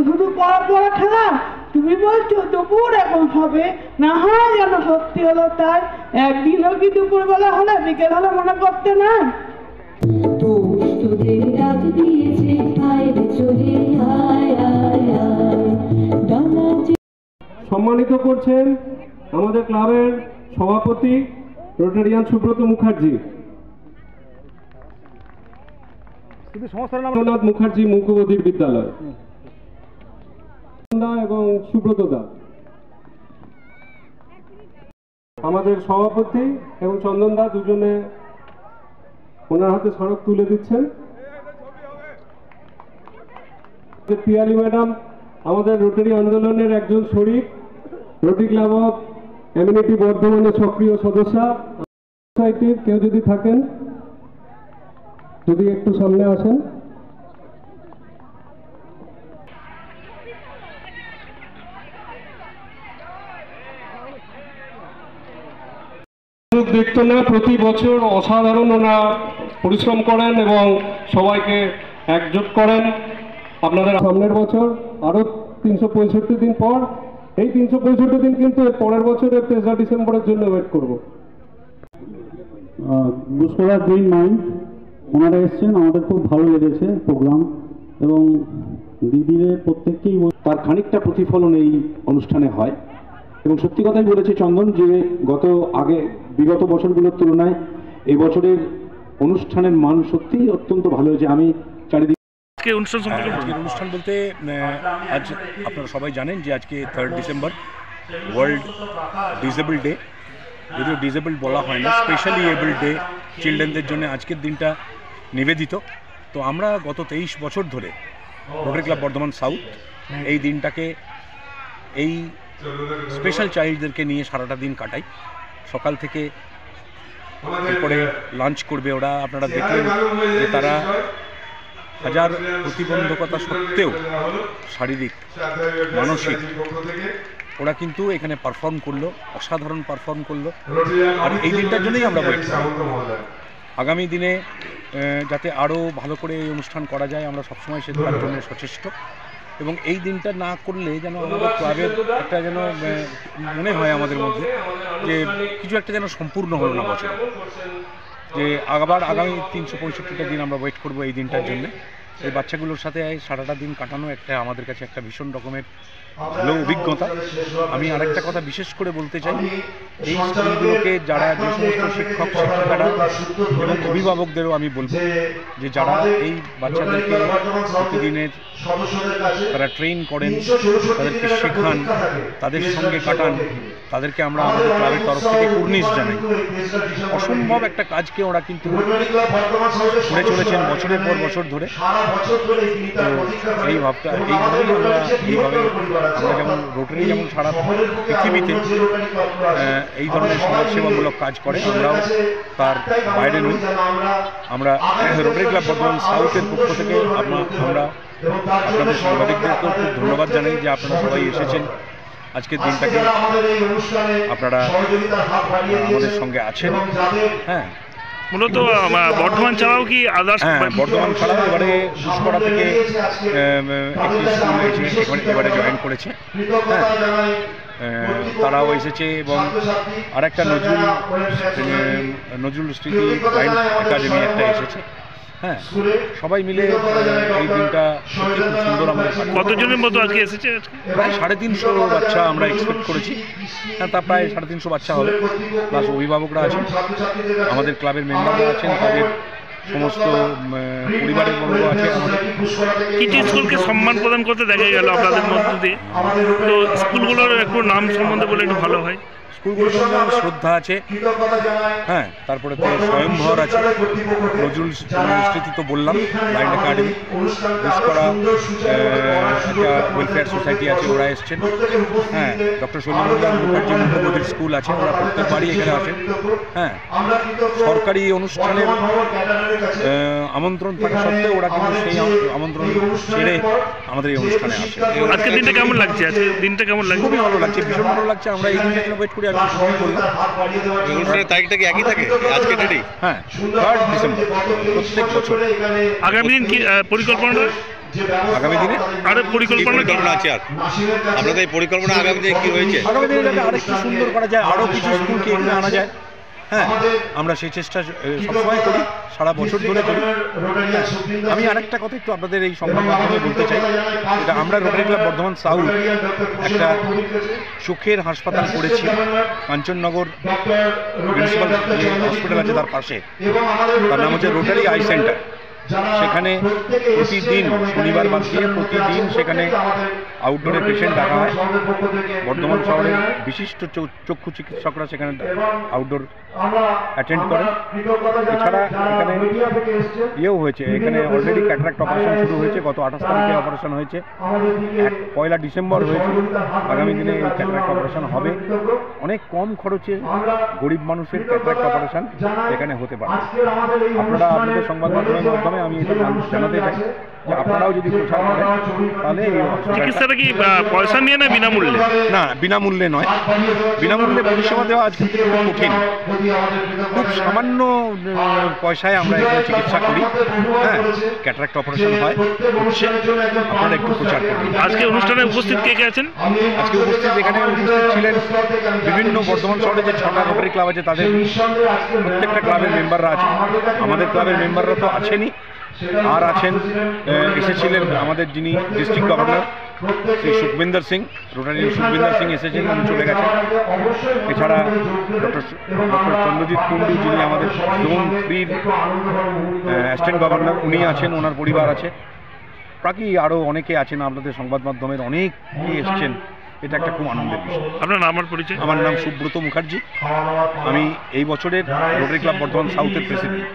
শুধু পড়া খেলা তুমি বলছো দুপুর এখন হবে না হয় যেন সত্যি হলো তাই একদিনও কি দুপুরবেলা হলে বিকেল হলে মনে করতে না সম্মানিত করছেন আমাদের ক্লাবের সভাপতি রোটারিয়ান সুব্রত মুখার্জি, রবীন্দ্রনাথ মুখার্জি মুখবধির বিদ্যালয় এবং সুব্রত দা আমাদের সভাপতি এবং চন্দন দা দুজনে ওনার হাতে স্মারক তুলে দিচ্ছেন। পিয়ালি ম্যাডাম আমাদের রোটারি আন্দোলনের একজন শরীফ, রোটারি ক্লাব অফ এমিনিটি বর্ধমানের সক্রিয় সদস্যা। সোসাইটির কেউ যদি থাকেন যদি একটু সামনে আসেন। দেখতো না, প্রতি বছর অসাধারণ ওনা পরিশ্রম করেন এবং সবাইকে একজোট করেন। আপনাদের সামনের বছর আরো 365 দিন পর, এই 365 দিন কিন্তু পরের বছরের 3 ডিসেম্বরের জন্য ওয়েট করবো। গুসকরা গ্রিন মাইন্ড ওনারা এসছেন, আমাদের খুব ভালো লেগেছে প্রোগ্রাম এবং দিদিদের প্রত্যেককেই তার খানিকটা প্রতিফলন এই অনুষ্ঠানে হয় এবং সত্যি কথাই বলেছে চন্দন যে বিগত বছরগুলোর তুলনায় এই বছরের অনুষ্ঠানের মান সত্যি অত্যন্ত ভালো হয়েছে। আমি চারিদিকে অনুষ্ঠান বলতে আজ আপনারা সবাই জানেন যে আজকে 3 ডিসেম্বর ওয়ার্ল্ড ডিসেবল ডে। যদিও ডিসেবল বলা হয় না, স্পেশালি এবল ডে চিলড্রেনদের জন্য আজকের দিনটা নিবেদিত। তো আমরা গত 23 বছর ধরে রোটারি ক্লাব বর্ধমান সাউথ এই দিনটাকে এই স্পেশাল চাইল্ডদেরকে নিয়ে সারাটা দিন কাটাই। সকাল থেকে এরপরে লাঞ্চ করবে ওরা, আপনারা দেখলেন যে তারা হাজার প্রতিবন্ধকতা সত্ত্বেও শারীরিক মানসিক ওরা কিন্তু এখানে পারফর্ম করলো, অসাধারণ পারফর্ম করলো। আর এই দিনটার জন্যই আমরা ওয়েট করি। আগামী দিনে যাতে আরও ভালো করে এই অনুষ্ঠান করা যায় আমরা সবসময় সেটার জন্য সচেষ্ট এবং এই দিনটা না করলে যেন আমাদের ক্লাবের একটা যেন মনে হয় আমাদের মধ্যে যে কিছু একটা যেন সম্পূর্ণ হলো না বছর, যে আবার আগামী 365টা দিন আমরা ওয়েট করবো এই দিনটার জন্য। এই বাচ্চাগুলোর সাথে সারাটা দিন কাটানো একটা আমাদের কাছে একটা ভীষণ রকমের ভালো অভিজ্ঞতা। আমি আরেকটা কথা বিশেষ করে বলতে চাই, এই স্কুলগুলোকে যারা যে সমস্ত শিক্ষক শিক্ষিকারা এবং অভিভাবকদেরও আমি বলবো যে যারা এই বাচ্চাদেরকে প্রতিদিনের তারা ট্রেন করেন, তাদেরকে শেখান, তাদের সঙ্গে কাটান, তাদেরকে আমরা আমাদের ক্লাবের তরফ থেকে কুর্নিশ জানাই। অসম্ভব একটা কাজকে ওরা কিন্তু করে চলেছেন বছরের পর বছর ধরে। তো এই ভাবটা এইভাবে আমরা যেমন রোটারি যেমন সারা পৃথিবীতে এই ধরনের সমাজসেবামূলক কাজ করে, আমরাও তার বাইরে নই। আমরা রোটারি ক্লাব বর্ধমান সাউথের পক্ষ থেকে আমরা আপনাদের সাংবাদিকদেরকেও খুব ধন্যবাদ জানাই যে আপনারা সবাই এসেছেন আজকের দিনটাকে, আপনারা আমাদের সঙ্গে আছেন। হ্যাঁ, মূলত বর্ধমান ছাড়াও কি আদার্স? হ্যাঁ, বর্ধমান ছাড়াও এবারে গুসকরা থেকে একটি স্কুল এবারে জয়েন করেছে। হ্যাঁ, তারাও এসেছে এবং আরেকটা নজরুল স্মৃতি গাইড একাডেমি একটা এসেছে। হ্যাঁ, সবাই মিলে এই দিনটা সত্যি খুব সুন্দর। আমাদের কতজনের মতো আজকে এসেছে? প্রায় 350 বাচ্চা আমরা এক্সপেক্ট করেছি। হ্যাঁ, তা প্রায় 350 বাচ্চা হবে, প্লাস অভিভাবকরা আছেন, আমাদের ক্লাবের মেম্বাররা আছেন, তাদের সমস্ত পরিবারের বর্গ আছে। কিছু স্কুলকে সম্মান প্রদান করতে দেখা গেল আপনাদের মধ্য দিয়ে, তো স্কুলগুলোর একটু নাম সম্বন্ধে বলে একটু ভালো হয়। স্কুলগুলোর সঙ্গে শ্রদ্ধা আছে, হ্যাঁ, তারপরে তো স্বয়ংভর আছে, নজরুল স্মৃতি তো বললাম, লাইন একাডেমি, ঘুষকরা একটা ওয়েলফেয়ার সোসাইটি আছে, ওরা এসছেন, হ্যাঁ, ডক্টর শৈলেন্দ্রনাথ মুখার্জি মুখ্যমন্ত্রীর স্কুল আছে, ওরা প্রত্যেকবারই এখানে আসেন, হ্যাঁ, সরকারি অনুষ্ঠানের আমন্ত্রণ থাকা সত্ত্বেও ওরা কিন্তু সেই আমন্ত্রণ ছেড়ে আমাদের এই অনুষ্ঠানে আসে। আজকের দিনটা কেমন লাগছে? আজকের দিনটা কেমন লাগছে? খুবই ভালো লাগছে, ভীষণ ভালো লাগছে। আমরা এই দিনটা জন্য ওয়েট করি, আমি শুরু করলাম। অনুষ্ঠানের তারিখটা কি একই থাকে আজকে ডেটেই? হ্যাঁ, 3 ডিসেম্বর প্রত্যেক বছর। আগামী দিন কি পরিকল্পনাটা? আগামী দিনে আরো পরিকল্পনা আছে, আর আপনাদের এই পরিকল্পনা আগামী দিনে কি হয়েছে? আগামী দিনে যাতে আরেকটু সুন্দর করা যায়, আরও কিছু স্কুলকে এখানে আনা যায়, হ্যাঁ, আমরা সেই চেষ্টা সবসময় করি, সারা বছর ধরে করি। আমি আরেকটা কথা একটু আপনাদের এই সংবাদ মাধ্যমে বলতে চাই, এটা আমরা রোটারি ক্লাব বর্ধমান সাউথ একটা চোখের হাসপাতাল করেছি কাঞ্চননগর মিউনিসিপ্যাল যে হসপিটাল আছে তার পাশে, তার নাম হচ্ছে রোটারি আই সেন্টার। সেখানে প্রতিদিন শনিবার বাদ দিয়ে প্রতিদিন সেখানে আউটডোরে পেশেন্ট ডাকা হয়। বর্ধমান শহরের বিশিষ্ট চক্ষু চিকিৎসকরা সেখানে আউটডোর অ্যাটেন্ড করেন। এছাড়া এখানে ইয়েও হয়েছে, এখানে অলরেডি ক্যাটারাক্ট অপারেশন শুরু হয়েছে, গত 28 তারিখে অপারেশন হয়েছে, 1 ডিসেম্বর হয়েছে। আগামী দিনে এই ক্যাটারাক্ট অপারেশন হবে। অনেক কম খরচে গরিব মানুষের ক্যাটারাক্ট অপারেশন এখানে হতে পারে। আপনারা আপনাদের সংবাদ মাধ্যমের মাধ্যমে আমি এটা জানাতে চাই যে আপনারাও যদি প্রচার করেন তাহলে এই চিকিৎসাটা কি পয়সা নিয়ে না বিনামূল্যে? না, বিনামূল্যে নয়। বিনামূল্যে পরিষেবা দেওয়া আজকে খুব কঠিন, খুব সামান্য পয়সায় আমরা এখানে চিকিৎসা করি, হ্যাঁ, ক্যাটারাক্ট অপারেশন হয়, হচ্ছে, আপনারা একটু প্রচার করুন। আজকে অনুষ্ঠানে উপস্থিত কে কে আছেন? আজকে এখানে উপস্থিত ছিলেন বিভিন্ন বর্ধমান শহরে যে 6টা রোটারি ক্লাব আছে তাদের প্রত্যেকটা ক্লাবের মেম্বাররা আছেন। আমাদের ক্লাবের মেম্বাররা তো আছেনই, আর আছেন, এসেছিলেন আমাদের যিনি district governor Shri Sukhwinder Singh, rotary Sukhwinder Singh এসেছেন, উনি চলে গেছেন। এছাড়া ডক্টর চন্দ্রজিৎ কুন্ডু যিনি আমাদের জোন 3 অ্যাসিস্ট্যান্ট গভর্নর, উনি আছেন, ওনার পরিবার আছে, বাকি আরও অনেকে আছেন। আপনাদের সংবাদ মাধ্যমের অনেকেই এসছেন, এটা একটা খুব আনন্দের বিষয়। আপনার নাম আর পরিচয়? আমার নাম সুব্রত মুখার্জি, আমি এই বছরের রোটারি ক্লাব বর্ধমান সাউথের প্রেসিডেন্ট।